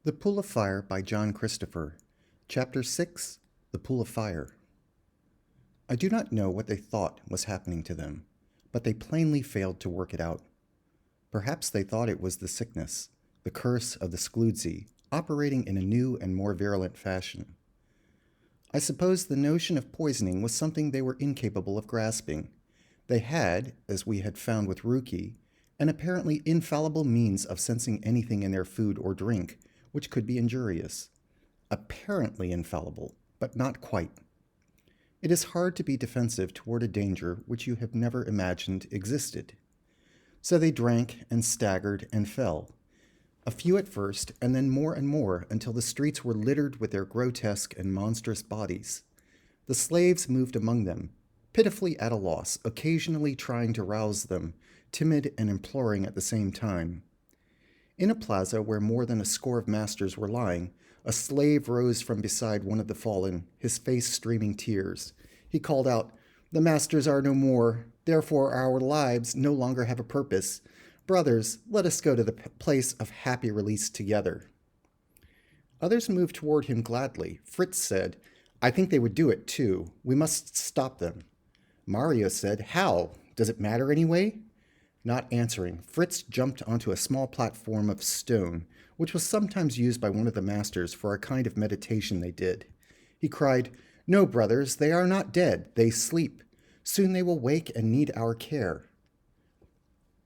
The Pool of Fire by John Christopher. Chapter 6. The Pool of Fire. I do not know what they thought was happening to them, but they plainly failed to work it out. Perhaps they thought it was the sickness, the curse of the Skludsy, operating in a new and more virulent fashion. I suppose the notion of poisoning was something they were incapable of grasping. They had, as we had found with Ruki, an apparently infallible means of sensing anything in their food or drink which could be injurious. Apparently infallible, but not quite. It is hard to be defensive toward a danger which you have never imagined existed. So they drank and staggered and fell. A few at first, and then more and more, until the streets were littered with their grotesque and monstrous bodies. The slaves moved among them, pitifully at a loss, occasionally trying to rouse them, timid and imploring at the same time. In a plaza where more than a score of masters were lying, a slave rose from beside one of the fallen, his face streaming tears. He called out, "The masters are no more, therefore our lives no longer have a purpose. Brothers, let us go to the place of happy release together." Others moved toward him gladly. Fritz said, "I think they would do it too. We must stop them." Mario said, "How? Does it matter anyway?" Not answering, Fritz jumped onto a small platform of stone, which was sometimes used by one of the masters for a kind of meditation they did. He cried, "No, brothers, they are not dead. They sleep. Soon they will wake and need our care."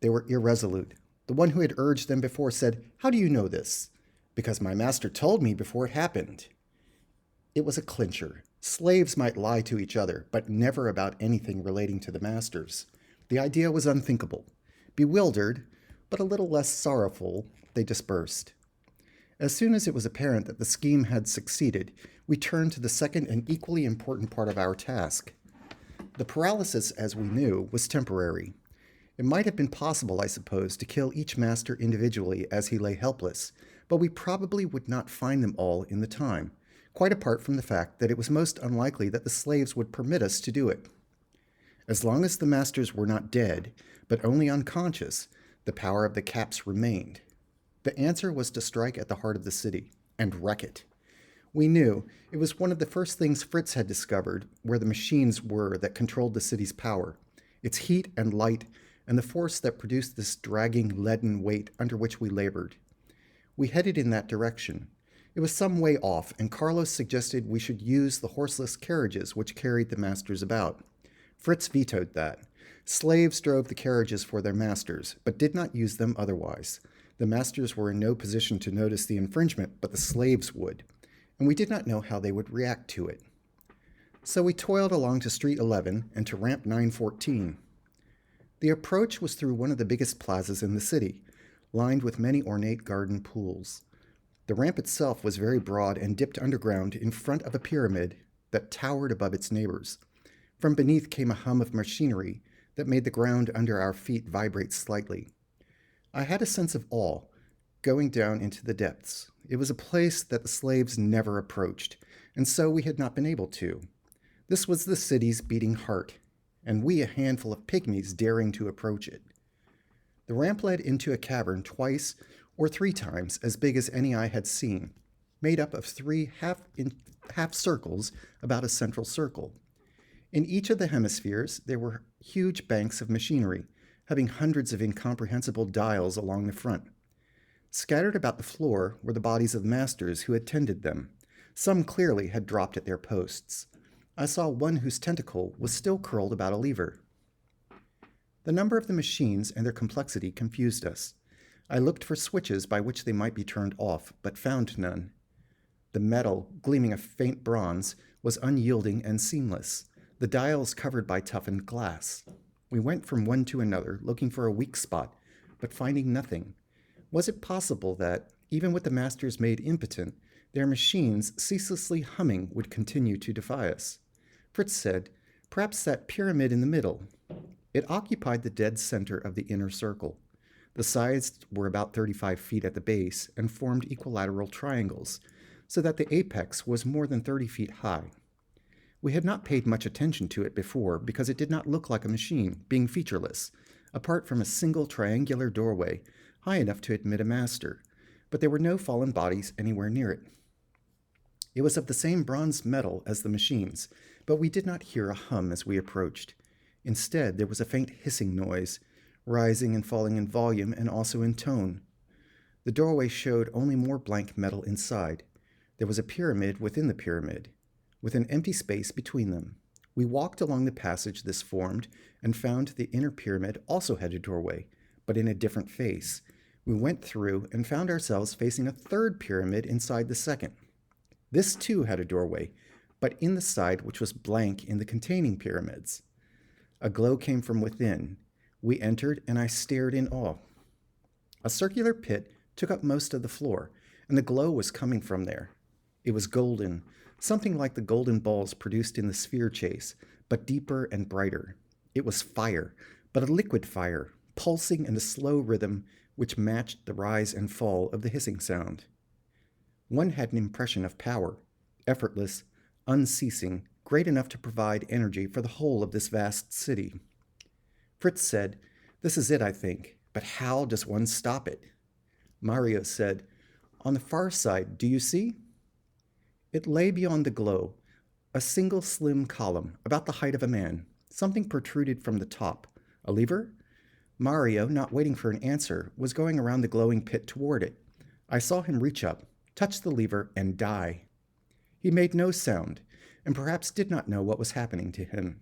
They were irresolute. The one who had urged them before said, "How do you know this?" "Because my master told me before it happened." It was a clincher. Slaves might lie to each other, but never about anything relating to the masters. The idea was unthinkable. Bewildered, but a little less sorrowful, they dispersed. As soon as it was apparent that the scheme had succeeded, we turned to the second and equally important part of our task. The paralysis, as we knew, was temporary. It might have been possible, I suppose, to kill each master individually as he lay helpless, but we probably would not find them all in the time, quite apart from the fact that it was most unlikely that the slaves would permit us to do it. As long as the masters were not dead, but only unconscious, the power of the caps remained. The answer was to strike at the heart of the city and wreck it. We knew it was one of the first things Fritz had discovered where the machines were that controlled the city's power, its heat and light, and the force that produced this dragging leaden weight under which we labored. We headed in that direction. It was some way off, and Carlos suggested we should use the horseless carriages which carried the masters about. Fritz vetoed that. Slaves drove the carriages for their masters, but did not use them otherwise. The masters were in no position to notice the infringement, but the slaves would, and we did not know how they would react to it. So we toiled along to Street 11 and to Ramp 914. The approach was through one of the biggest plazas in the city, lined with many ornate garden pools. The ramp itself was very broad and dipped underground in front of a pyramid that towered above its neighbors. From beneath came a hum of machinery that made the ground under our feet vibrate slightly. I had a sense of awe, going down into the depths. It was a place that the slaves never approached, and so we had not been able to. This was the city's beating heart, and we a handful of pygmies daring to approach it. The ramp led into a cavern twice or three times as big as any I had seen, made up of three half circles about a central circle. In each of the hemispheres, there were huge banks of machinery, having hundreds of incomprehensible dials along the front. Scattered about the floor were the bodies of masters who had tended them. Some clearly had dropped at their posts. I saw one whose tentacle was still curled about a lever. The number of the machines and their complexity confused us. I looked for switches by which they might be turned off, but found none. The metal, gleaming a faint bronze, was unyielding and seamless, the dials covered by toughened glass. We went from one to another, looking for a weak spot, but finding nothing. Was it possible that, even with the masters made impotent, their machines, ceaselessly humming, would continue to defy us? Fritz said, "Perhaps that pyramid in the middle." It occupied the dead center of the inner circle. The sides were about 35 feet at the base and formed equilateral triangles, so that the apex was more than 30 feet high. We had not paid much attention to it before because it did not look like a machine, being featureless, apart from a single triangular doorway high enough to admit a master, but there were no fallen bodies anywhere near it. It was of the same bronze metal as the machines, but we did not hear a hum as we approached. Instead, there was a faint hissing noise, rising and falling in volume and also in tone. The doorway showed only more blank metal inside. There was a pyramid within the pyramid, with an empty space between them. We walked along the passage this formed and found the inner pyramid also had a doorway, but in a different face. We went through and found ourselves facing a third pyramid inside the second. This too had a doorway, but in the side which was blank in the containing pyramids. A glow came from within. We entered, and I stared in awe. A circular pit took up most of the floor, and the glow was coming from there. It was golden, something like the golden balls produced in the sphere chase, but deeper and brighter. It was fire, but a liquid fire, pulsing in a slow rhythm which matched the rise and fall of the hissing sound. One had an impression of power, effortless, unceasing, great enough to provide energy for the whole of this vast city. Fritz said, "This is it, I think, but how does one stop it?" Mario said, "On the far side, do you see?" It lay beyond the glow, a single slim column, about the height of a man. Something protruded from the top. A lever? Mario, not waiting for an answer, was going around the glowing pit toward it. I saw him reach up, touch the lever, and die. He made no sound, and perhaps did not know what was happening to him.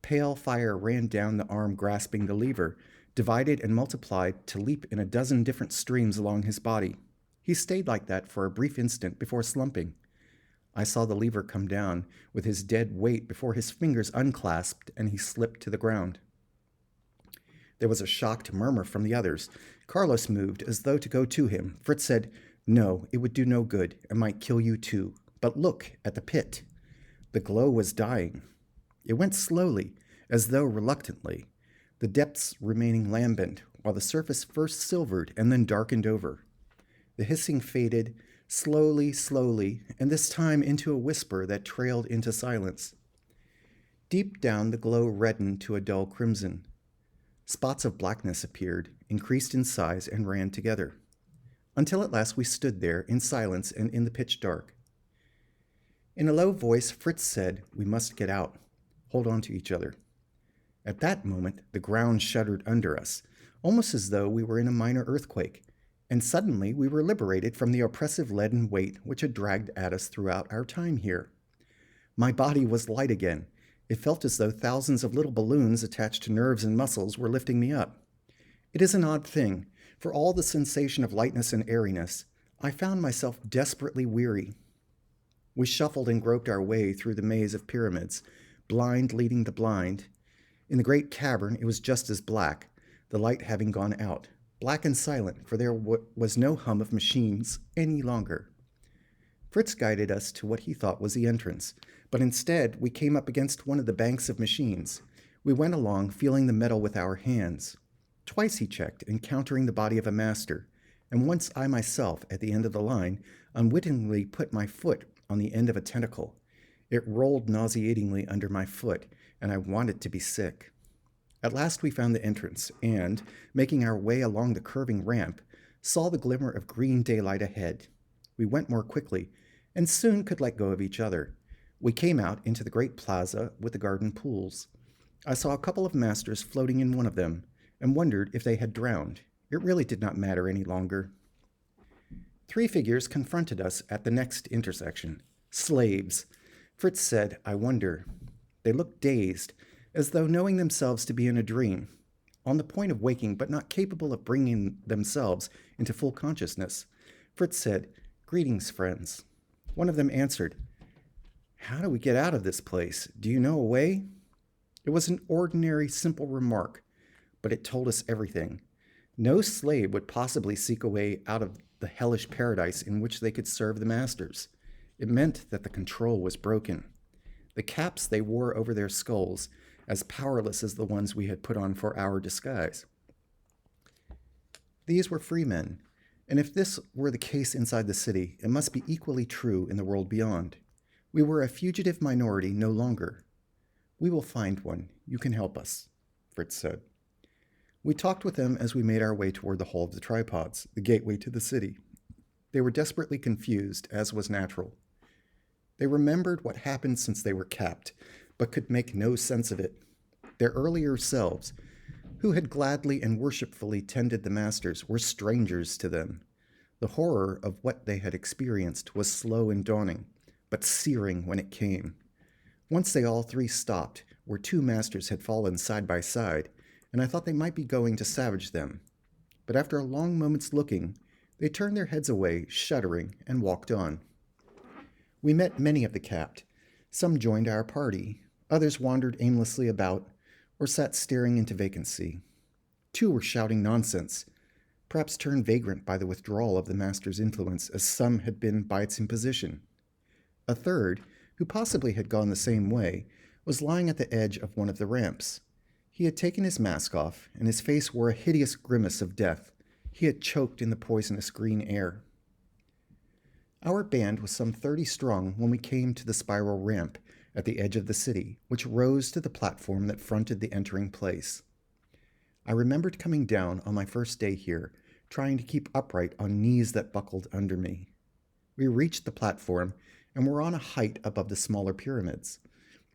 Pale fire ran down the arm grasping the lever, divided and multiplied to leap in a dozen different streams along his body. He stayed like that for a brief instant before slumping. I saw the lever come down with his dead weight before his fingers unclasped and he slipped to the ground. There was a shocked murmur from the others. Carlos moved as though to go to him. Fritz said, "No, it would do no good and might kill you too. But look at the pit." The glow was dying. It went slowly, as though reluctantly, the depths remaining lambent, while the surface first silvered and then darkened over. The hissing faded, slowly, and this time into a whisper that trailed into silence. Deep down the glow reddened to a dull crimson. Spots of blackness appeared, increased in size, and ran together, until at last we stood there in silence and in the pitch dark. In a low voice, Fritz said, "We must get out. Hold on to each other." At that moment, the ground shuddered under us, almost as though we were in a minor earthquake, and suddenly we were liberated from the oppressive leaden weight which had dragged at us throughout our time here. My body was light again. It felt as though thousands of little balloons attached to nerves and muscles were lifting me up. It is an odd thing. For all the sensation of lightness and airiness, I found myself desperately weary. We shuffled and groped our way through the maze of pyramids, blind leading the blind. In the great cavern it was just as black, the light having gone out, black and silent, for there was no hum of machines any longer. Fritz guided us to what he thought was the entrance, but instead we came up against one of the banks of machines. We went along, feeling the metal with our hands. Twice he checked, encountering the body of a master, and once I myself, at the end of the line, unwittingly put my foot on the end of a tentacle. It rolled nauseatingly under my foot, and I wanted to be sick. At last we found the entrance, and, making our way along the curving ramp, saw the glimmer of green daylight ahead. We went more quickly, and soon could let go of each other. We came out into the great plaza with the garden pools. I saw a couple of masters floating in one of them, and wondered if they had drowned. It really did not matter any longer. 3 figures confronted us at the next intersection. Slaves. Fritz said, "I wonder." They looked dazed, as though knowing themselves to be in a dream, on the point of waking but not capable of bringing themselves into full consciousness. Fritz said, "Greetings, friends." One of them answered, "How do we get out of this place? Do you know a way?" It was an ordinary, simple remark, but it told us everything. No slave would possibly seek a way out of the hellish paradise in which they could serve the masters. It meant that the control was broken. The caps they wore over their skulls, as powerless as the ones we had put on for our disguise. These were free men, and if this were the case inside the city, it must be equally true in the world beyond. We were a fugitive minority no longer. "We will find one. You can help us," Fritz said. We talked with them as we made our way toward the Hall of the Tripods, the gateway to the city. They were desperately confused, as was natural. They remembered what happened since they were capped, but could make no sense of it. Their earlier selves, who had gladly and worshipfully tended the masters, were strangers to them. The horror of what they had experienced was slow in dawning, but searing when it came. Once they all three stopped, where two masters had fallen side by side, and I thought they might be going to savage them. But after a long moment's looking, they turned their heads away, shuddering, and walked on. We met many of the capped. Some joined our party. Others wandered aimlessly about, or sat staring into vacancy. Two were shouting nonsense, perhaps turned vagrant by the withdrawal of the master's influence as some had been by its imposition. A third, who possibly had gone the same way, was lying at the edge of one of the ramps. He had taken his mask off, and his face wore a hideous grimace of death. He had choked in the poisonous green air. Our band was some 30 strong when we came to the spiral ramp at the edge of the city, which rose to the platform that fronted the entering place. I remembered coming down on my first day here, trying to keep upright on knees that buckled under me. We reached the platform and were on a height above the smaller pyramids.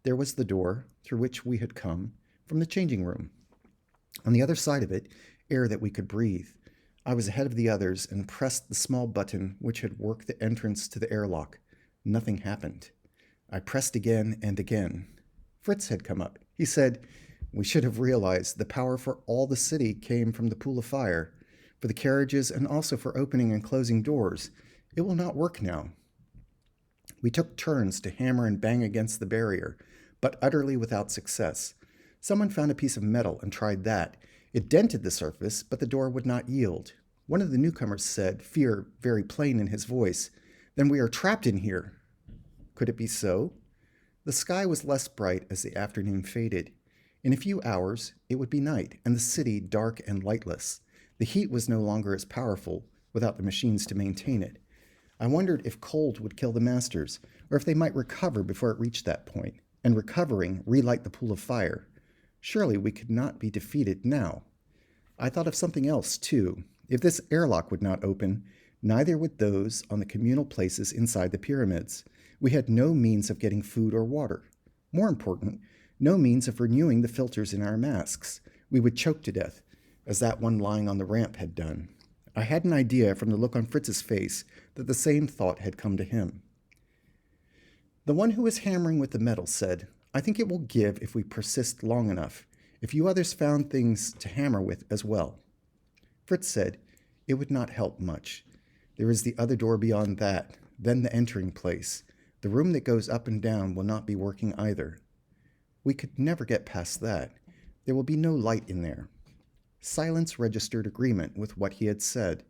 There was the door, through which we had come, from the changing room. On the other side of it, air that we could breathe. I was ahead of the others and pressed the small button which had worked the entrance to the airlock. Nothing happened. I pressed again and again. Fritz had come up. He said, "We should have realized the power for all the city came from the pool of fire, for the carriages and also for opening and closing doors. It will not work now." We took turns to hammer and bang against the barrier, but utterly without success. Someone found a piece of metal and tried that. It dented the surface, but the door would not yield. One of the newcomers said, fear very plain in his voice, "Then we are trapped in here." Could it be so? The sky was less bright as the afternoon faded. In a few hours, it would be night, and the city dark and lightless. The heat was no longer as powerful, without the machines to maintain it. I wondered if cold would kill the masters, or if they might recover before it reached that point, and recovering, relight the pool of fire. Surely we could not be defeated now. I thought of something else, too. If this airlock would not open, neither would those on the communal places inside the pyramids. We had no means of getting food or water. More important, no means of renewing the filters in our masks. We would choke to death, as that one lying on the ramp had done. I had an idea from the look on Fritz's face that the same thought had come to him. The one who was hammering with the metal said, "I think it will give if we persist long enough, if you others found things to hammer with as well." Fritz said, "It would not help much. There is the other door beyond that, then the entering place. The room that goes up and down will not be working either. We could never get past that. There will be no light in there." Silence registered agreement with what he had said.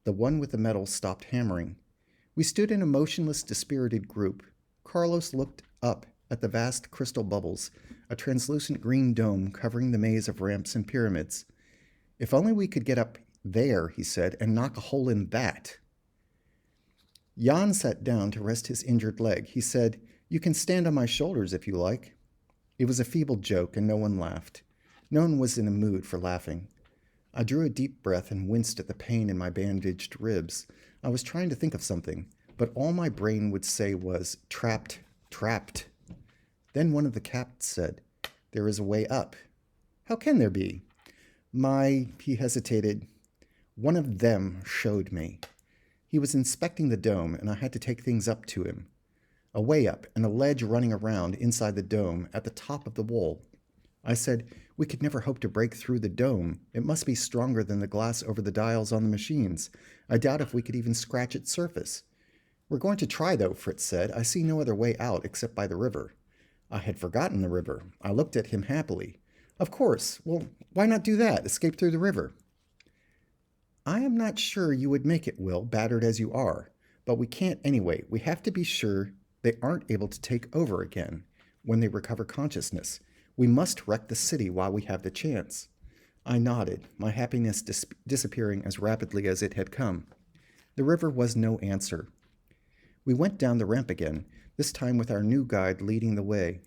The one with the metal stopped hammering. We stood in a motionless, dispirited group. Carlos looked up at the vast crystal bubbles, a translucent green dome covering the maze of ramps and pyramids. "If only we could get up there," he said, "and knock a hole in that." Jan sat down to rest his injured leg. He said, "You can stand on my shoulders if you like." It was a feeble joke, and no one laughed. No one was in a mood for laughing. I drew a deep breath and winced at the pain in my bandaged ribs. I was trying to think of something, but all my brain would say was, "Trapped, trapped." Then one of the capts said, "There is a way up." "How can there be?" He hesitated. One of them showed me. He was inspecting the dome, and I had to take things up to him. A way up, and a ledge running around inside the dome at the top of the wall. I said, "We could never hope to break through the dome. It must be stronger than the glass over the dials on the machines. I doubt if we could even scratch its surface." "We're going to try, though," Fritz said. "I see no other way out except by the river." I had forgotten the river. I looked at him happily. "Of course. Well, why not do that? Escape through the river." "I am not sure you would make it, Will, battered as you are. But we can't anyway. We have to be sure they aren't able to take over again when they recover consciousness. We must wreck the city while we have the chance." I nodded, my happiness disappearing as rapidly as it had come. The river was no answer. We went down the ramp again, this time with our new guide leading the way.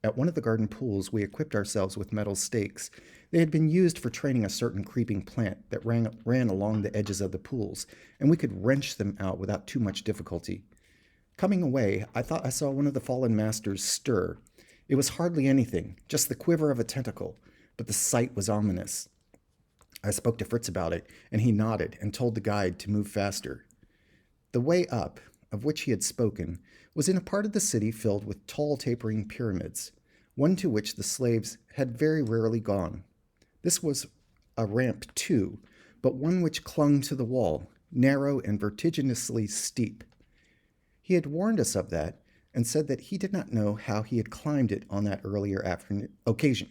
At one of the garden pools, we equipped ourselves with metal stakes. They had been used for training a certain creeping plant that ran along the edges of the pools, and we could wrench them out without too much difficulty. Coming away, I thought I saw one of the fallen masters stir. It was hardly anything, just the quiver of a tentacle, but the sight was ominous. I spoke to Fritz about it, and he nodded and told the guide to move faster. The way up, of which he had spoken, was in a part of the city filled with tall tapering pyramids, one to which the slaves had very rarely gone. This was a ramp too, but one which clung to the wall, narrow and vertiginously steep. He had warned us of that, and said that he did not know how he had climbed it on that earlier occasion,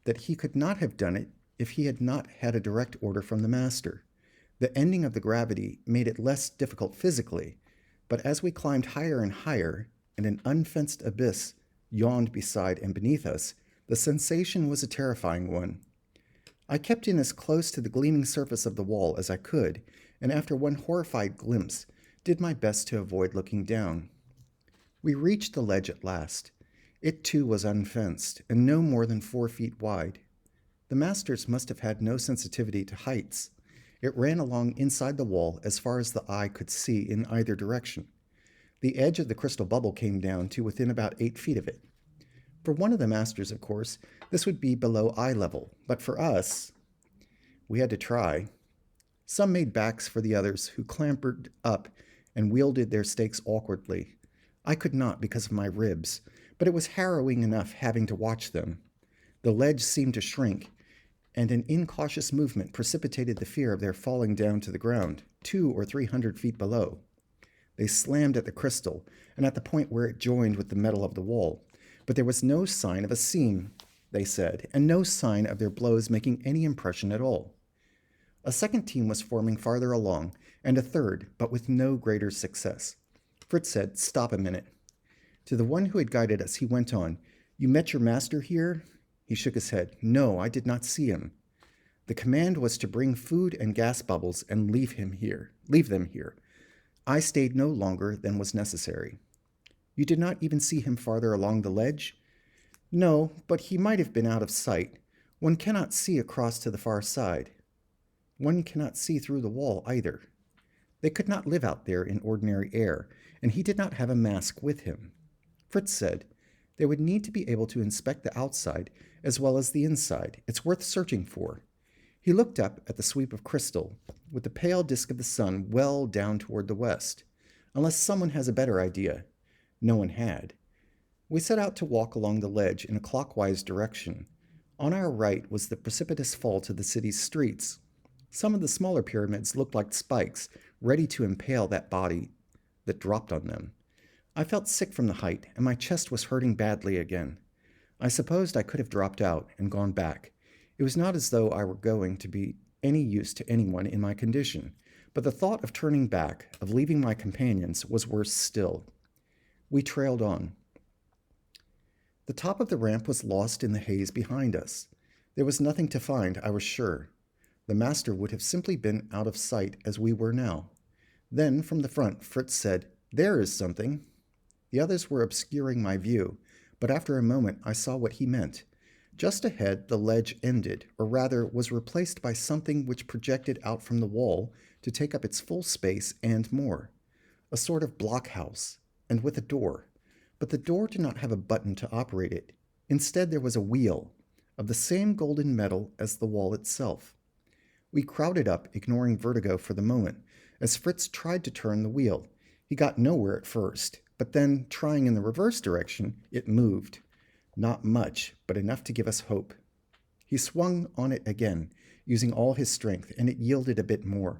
that he could not have done it if he had not had a direct order from the master. The ending of the gravity made it less difficult physically, but as we climbed higher and higher, and an unfenced abyss yawned beside and beneath us, the sensation was a terrifying one. I kept in as close to the gleaming surface of the wall as I could, and after one horrified glimpse, did my best to avoid looking down. We reached the ledge at last. It too was unfenced, and no more than 4 feet wide. The masters must have had no sensitivity to heights. It ran along inside the wall as far as the eye could see in either direction. The edge of the crystal bubble came down to within about 8 feet of it. For one of the masters, of course, this would be below eye level, but for us, we had to try. Some made backs for the others, who clambered up and wielded their stakes awkwardly. I could not because of my ribs, but it was harrowing enough having to watch them. The ledge seemed to shrink, and an incautious movement precipitated the fear of their falling down to the ground, 200 or 300 feet below. They slammed at the crystal, and at the point where it joined with the metal of the wall, but there was no sign of a seam, they said, and no sign of their blows making any impression at all. A second team was forming farther along, and a third, but with no greater success. Fritz said, "Stop a minute." To the one who had guided us, he went on, "You met your master here?" He shook his head. "No, I did not see him. The command was to bring food and gas bubbles and leave them here. I stayed no longer than was necessary." "You did not even see him farther along the ledge?" "No, but he might have been out of sight. One cannot see across to the far side. One cannot see through the wall either. They could not live out there in ordinary air, and he did not have a mask with him." Fritz said, "They would need to be able to inspect the outside as well as the inside. It's worth searching for." He looked up at the sweep of crystal, with the pale disk of the sun well down toward the west. "Unless someone has a better idea." No one had. We set out to walk along the ledge in a clockwise direction. On our right was the precipitous fall to the city's streets. Some of the smaller pyramids looked like spikes, ready to impale that body that dropped on them. I felt sick from the height, and my chest was hurting badly again. I supposed I could have dropped out and gone back. It was not as though I were going to be any use to anyone in my condition, but the thought of turning back, of leaving my companions, was worse still. We trailed on. The top of the ramp was lost in the haze behind us. There was nothing to find, I was sure. The master would have simply been out of sight as we were now. Then, from the front, Fritz said, "There is something." The others were obscuring my view, but after a moment I saw what he meant. Just ahead, the ledge ended, or rather was replaced by something which projected out from the wall to take up its full space and more. A sort of blockhouse, and with a door. But the door did not have a button to operate it. Instead, there was a wheel, of the same golden metal as the wall itself. We crowded up, ignoring vertigo for the moment, as Fritz tried to turn the wheel. He got nowhere at first, but then, trying in the reverse direction, it moved. Not much, but enough to give us hope. He swung on it again, using all his strength, and it yielded a bit more.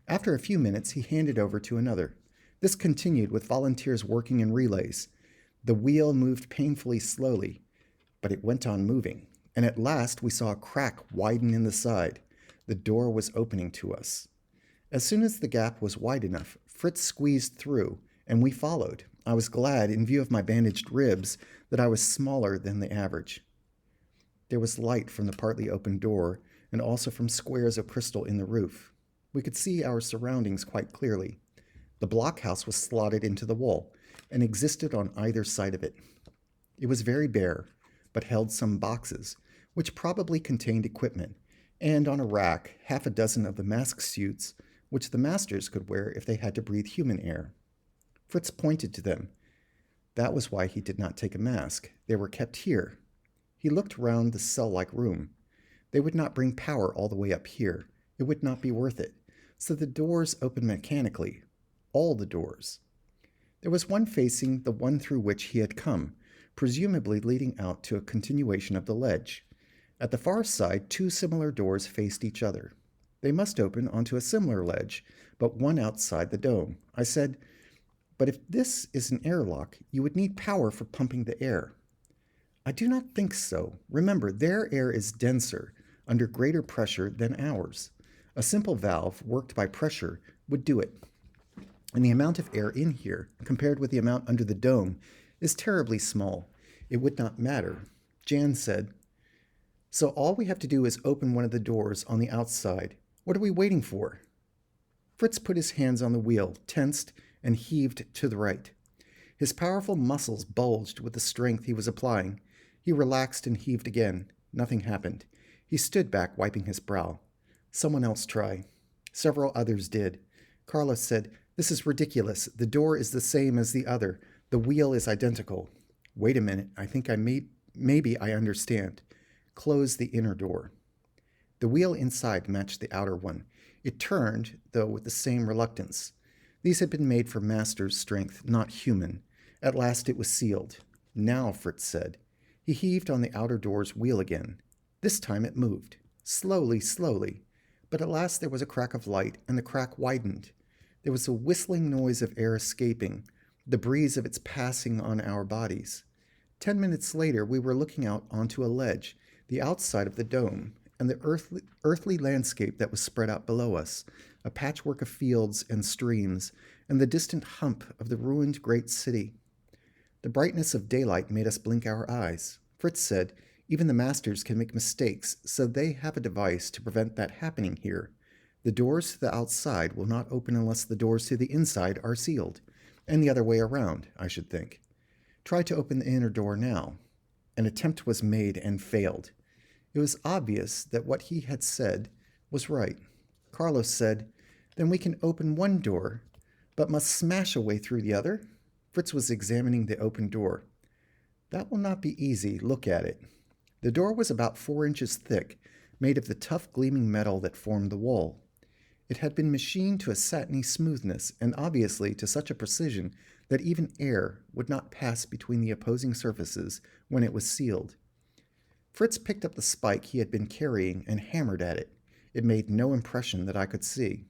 After a few minutes, he handed over to another. This continued with volunteers working in relays. The wheel moved painfully slowly, but it went on moving, and at last we saw a crack widen in the side. The door was opening to us. As soon as the gap was wide enough, Fritz squeezed through, and we followed. I was glad, in view of my bandaged ribs, that I was smaller than the average. There was light from the partly open door, and also from squares of crystal in the roof. We could see our surroundings quite clearly. The blockhouse was slotted into the wall, and existed on either side of it. It was very bare, but held some boxes, which probably contained equipment, and on a rack, half a dozen of the mask suits, which the masters could wear if they had to breathe human air. Fritz pointed to them. That was why he did not take a mask. They were kept here. He looked round the cell-like room. They would not bring power all the way up here. It would not be worth it. So the doors opened mechanically. All the doors. There was one facing the one through which he had come, presumably leading out to a continuation of the ledge. At the far side, two similar doors faced each other. They must open onto a similar ledge, but one outside the dome. I said, "But if this is an airlock, you would need power for pumping the air." "I do not think so. Remember, their air is denser, under greater pressure than ours. A simple valve, worked by pressure, would do it. And the amount of air in here, compared with the amount under the dome, is terribly small. It would not matter." Jan said, "So all we have to do is open one of the doors on the outside. What are we waiting for?" Fritz put his hands on the wheel, tensed, and heaved to the right. His powerful muscles bulged with the strength he was applying. He relaxed and heaved again. Nothing happened. He stood back, wiping his brow. "Someone else try." Several others did. Carlos said, "This is ridiculous. The door is the same as the other. The wheel is identical." "Wait a minute. I think maybe I understand." Close the inner door. The wheel inside matched the outer one. It turned, though with the same reluctance. These had been made for master's strength, not human. At last it was sealed. "Now," Fritz said. He heaved on the outer door's wheel again. This time it moved. Slowly, slowly. But at last there was a crack of light, and the crack widened. There was a whistling noise of air escaping, the breeze of its passing on our bodies. 10 minutes later we were looking out onto a ledge, the outside of the dome, and the earthly landscape that was spread out below us, a patchwork of fields and streams, and the distant hump of the ruined great city. The brightness of daylight made us blink our eyes. Fritz said, "Even the masters can make mistakes, so they have a device to prevent that happening here. The doors to the outside will not open unless the doors to the inside are sealed, and the other way around, I should think. Try to open the inner door now." An attempt was made and failed. It was obvious that what he had said was right. Carlos said, "Then we can open one door, but must smash a way through the other?" Fritz was examining the open door. "That will not be easy. Look at it." The door was about 4 inches thick, made of the tough gleaming metal that formed the wall. It had been machined to a satiny smoothness, and obviously to such a precision that even air would not pass between the opposing surfaces when it was sealed. Fritz picked up the spike he had been carrying and hammered at it. It made no impression that I could see.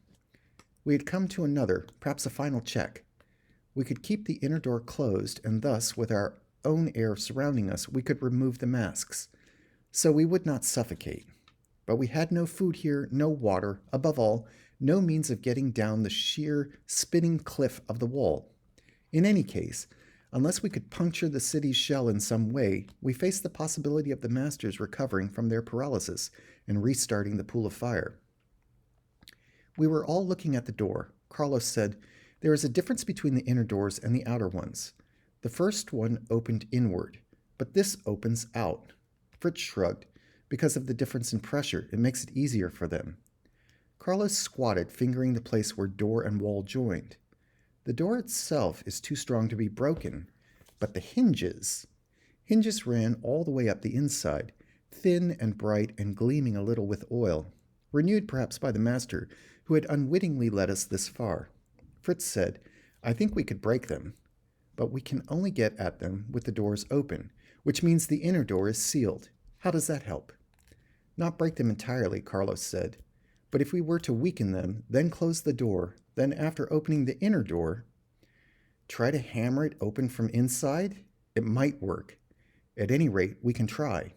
We had come to another, perhaps a final check. We could keep the inner door closed, and thus, with our own air surrounding us, we could remove the masks, so we would not suffocate. But we had no food here, no water, above all, no means of getting down the sheer, spinning cliff of the wall. In any case, unless we could puncture the city's shell in some way, we faced the possibility of the masters recovering from their paralysis and restarting the pool of fire. We were all looking at the door. Carlos said, "There is a difference between the inner doors and the outer ones. The first one opened inward, but this opens out." Fritz shrugged. "Because of the difference in pressure, it makes it easier for them." Carlos squatted, fingering the place where door and wall joined. "The door itself is too strong to be broken, but the hinges..." Hinges ran all the way up the inside, thin and bright and gleaming a little with oil, renewed perhaps by the master, who had unwittingly led us this far. Fritz said, "I think we could break them, but we can only get at them with the doors open, which means the inner door is sealed. How does that help?" "Not break them entirely," Carlos said. "But if we were to weaken them, then close the door, then after opening the inner door, try to hammer it open from inside? It might work. At any rate, we can try."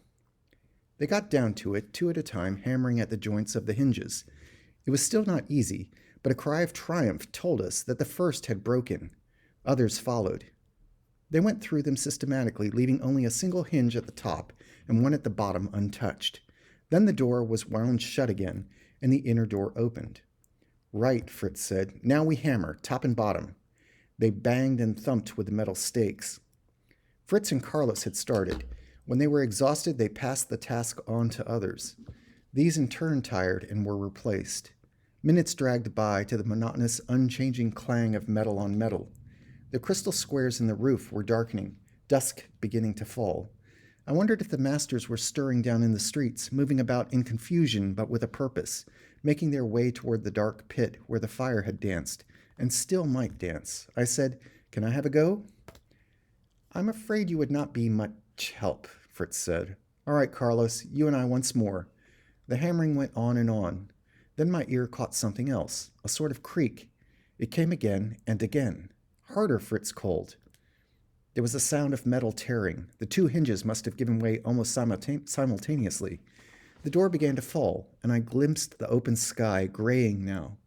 They got down to it, 2 at a time, hammering at the joints of the hinges. It was still not easy, but a cry of triumph told us that the first had broken. Others followed. They went through them systematically, leaving only a single hinge at the top and one at the bottom untouched. Then the door was wound shut again, and the inner door opened. "Right," Fritz said. "Now we hammer, top and bottom." They banged and thumped with the metal stakes. Fritz and Carlos had started. When they were exhausted, they passed the task on to others. These in turn tired and were replaced. Minutes dragged by to the monotonous, unchanging clang of metal on metal. The crystal squares in the roof were darkening, dusk beginning to fall. I wondered if the masters were stirring down in the streets, moving about in confusion but with a purpose, making their way toward the dark pit where the fire had danced, and still might dance. I said, "Can I have a go?" "I'm afraid you would not be much help," Fritz said. "All right, Carlos, you and I once more." The hammering went on and on. Then my ear caught something else, a sort of creak. It came again and again. "Harder," Fritz called. There was a sound of metal tearing. The two hinges must have given way almost simultaneously. The door began to fall, and I glimpsed the open sky, graying now.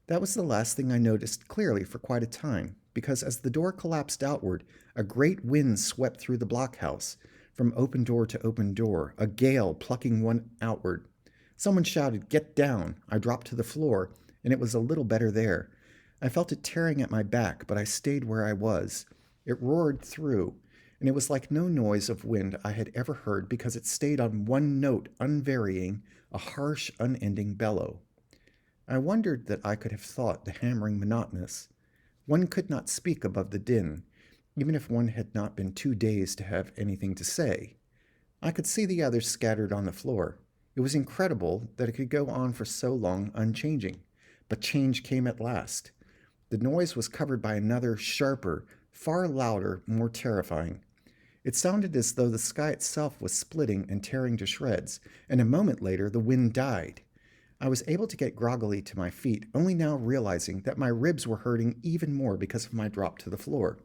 That was the last thing I noticed clearly for quite a time, because as the door collapsed outward, a great wind swept through the blockhouse, from open door to open door, a gale plucking one outward. Someone shouted, "Get down!" I dropped to the floor, and it was a little better there. I felt it tearing at my back, but I stayed where I was. It roared through, and it was like no noise of wind I had ever heard because it stayed on one note, unvarying, a harsh, unending bellow. I wondered that I could have thought the hammering monotonous. One could not speak above the din, even if one had not been too dazed to have anything to say. I could see the others scattered on the floor. It was incredible that it could go on for so long unchanging, but change came at last. The noise was covered by another, sharper, far louder, more terrifying. It sounded as though the sky itself was splitting and tearing to shreds, and a moment later the wind died. I was able to get groggily to my feet, only now realizing that my ribs were hurting even more because of my drop to the floor.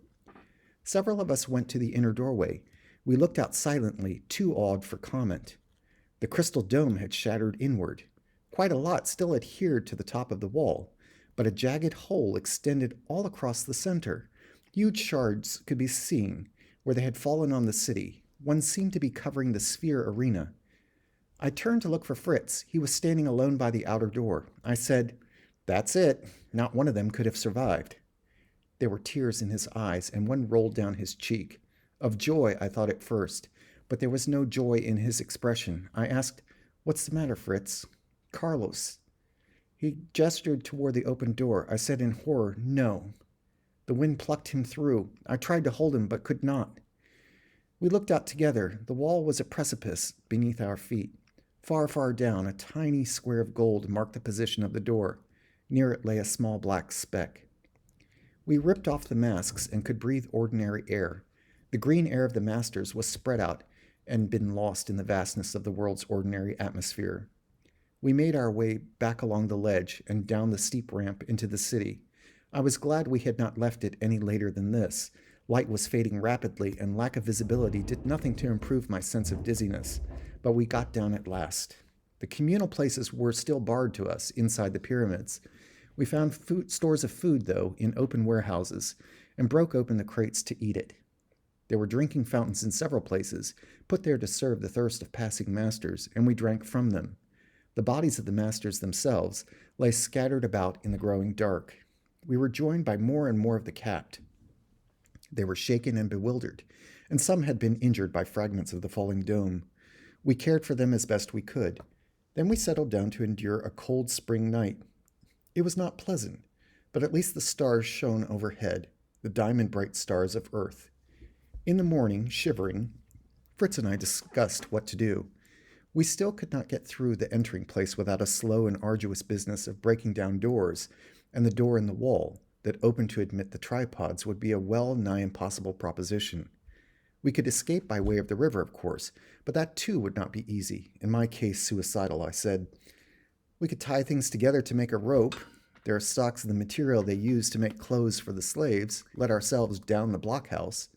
Several of us went to the inner doorway. We looked out silently, too awed for comment. The crystal dome had shattered inward. Quite a lot still adhered to the top of the wall, but a jagged hole extended all across the center. Huge shards could be seen where they had fallen on the city. One seemed to be covering the sphere arena. I turned to look for Fritz. He was standing alone by the outer door. I said, "That's it. Not one of them could have survived." There were tears in his eyes, and one rolled down his cheek. Of joy, I thought at first, but there was no joy in his expression. I asked, "What's the matter, Fritz?" "Carlos." He gestured toward the open door. I said in horror, "No." The wind plucked him through. I tried to hold him, but could not. We looked out together. The wall was a precipice beneath our feet. Far, far down, a tiny square of gold marked the position of the door. Near it lay a small black speck. We ripped off the masks and could breathe ordinary air. The green air of the masters was spread out and been lost in the vastness of the world's ordinary atmosphere. We made our way back along the ledge and down the steep ramp into the city. I was glad we had not left it any later than this. Light was fading rapidly, and lack of visibility did nothing to improve my sense of dizziness. But we got down at last. The communal places were still barred to us inside the pyramids. We found stores of food, though, in open warehouses, and broke open the crates to eat it. There were drinking fountains in several places, put there to serve the thirst of passing masters, and we drank from them. The bodies of the masters themselves lay scattered about in the growing dark. We were joined by more and more of the capped. They were shaken and bewildered, and some had been injured by fragments of the falling dome. We cared for them as best we could. Then we settled down to endure a cold spring night. It was not pleasant, but at least the stars shone overhead, the diamond-bright stars of Earth. In the morning, shivering, Fritz and I discussed what to do. We still could not get through the entering place without a slow and arduous business of breaking down doors, and the door in the wall that opened to admit the tripods would be a well-nigh impossible proposition. We could escape by way of the river, of course, but that too would not be easy, in my case suicidal. I said, "We could tie things together to make a rope. There are stocks of the material they use to make clothes for the slaves. Let ourselves down the blockhouse."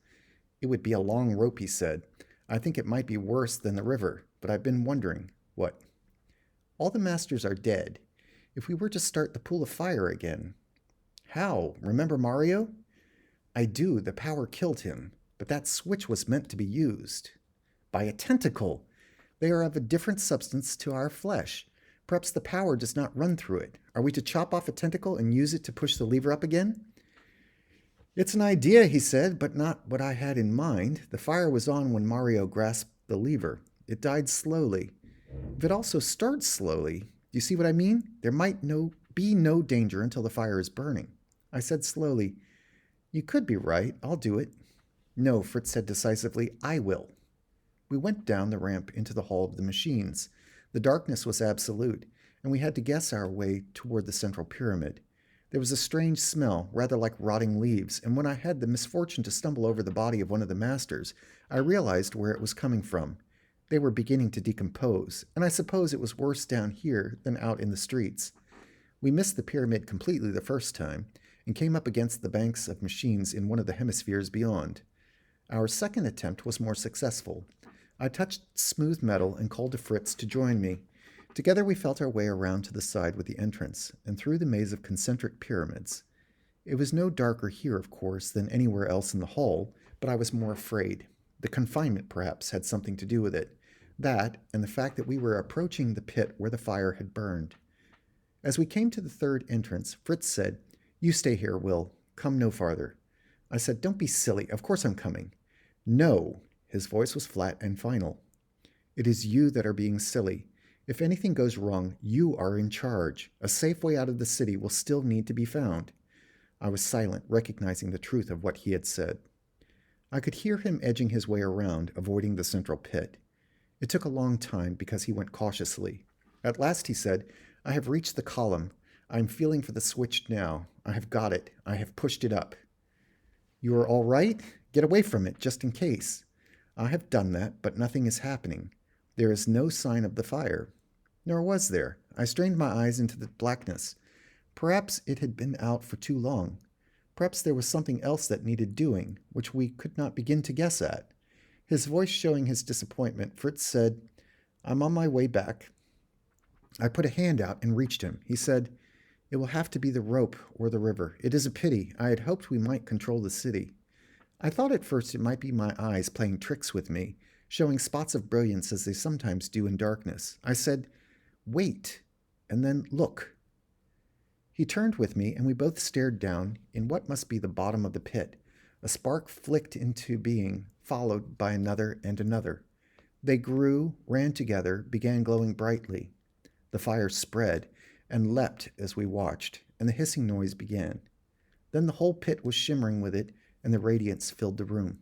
"It would be a long rope," he said. "I think it might be worse than the river, but I've been wondering." "What?" "All the masters are dead. If we were to start the pool of fire again." "How? Remember Mario?" "I do. The power killed him. But that switch was meant to be used." "By a tentacle. They are of a different substance to our flesh. Perhaps the power does not run through it. Are we to chop off a tentacle and use it to push the lever up again?" It's an idea, he said, but not what I had in mind. The fire was on when Mario grasped the lever. It died slowly. If it also starts slowly, do you see what I mean? There might be no danger until the fire is burning. I said slowly, "You could be right. I'll do it." "No," Fritz said decisively, "I will." We went down the ramp into the hall of the machines. The darkness was absolute, and we had to guess our way toward the central pyramid. There was a strange smell, rather like rotting leaves, and when I had the misfortune to stumble over the body of one of the masters, I realized where it was coming from. They were beginning to decompose, and I suppose it was worse down here than out in the streets. We missed the pyramid completely the first time, and came up against the banks of machines in one of the hemispheres beyond. Our second attempt was more successful. I touched smooth metal and called to Fritz to join me. Together we felt our way around to the side with the entrance, and through the maze of concentric pyramids. It was no darker here, of course, than anywhere else in the hall, but I was more afraid. The confinement, perhaps, had something to do with it. That, and the fact that we were approaching the pit where the fire had burned. As we came to the third entrance, Fritz said, "You stay here, Will. Come no farther." I said, "Don't be silly. Of course I'm coming." "No." His voice was flat and final. "It is you that are being silly. If anything goes wrong, you are in charge. A safe way out of the city will still need to be found." I was silent, recognizing the truth of what he had said. I could hear him edging his way around, avoiding the central pit. It took a long time because he went cautiously. At last he said, "I have reached the column. I am feeling for the switch now. I have got it. I have pushed it up." "You are all right? Get away from it, just in case." "I have done that, but nothing is happening. There is no sign of the fire." Nor was there. I strained my eyes into the blackness. Perhaps it had been out for too long. Perhaps there was something else that needed doing, which we could not begin to guess at. His voice showing his disappointment, Fritz said, "I'm on my way back." I put a hand out and reached him. He said, "It will have to be the rope or the river. It is a pity. I had hoped we might control the city." I thought at first it might be my eyes playing tricks with me, showing spots of brilliance as they sometimes do in darkness. I said, "Wait, and then look." He turned with me, and we both stared down in what must be the bottom of the pit. A spark flicked into being, followed by another and another. They grew, ran together, began glowing brightly. The fire spread and leapt as we watched, and the hissing noise began. Then the whole pit was shimmering with it, and the radiance filled the room.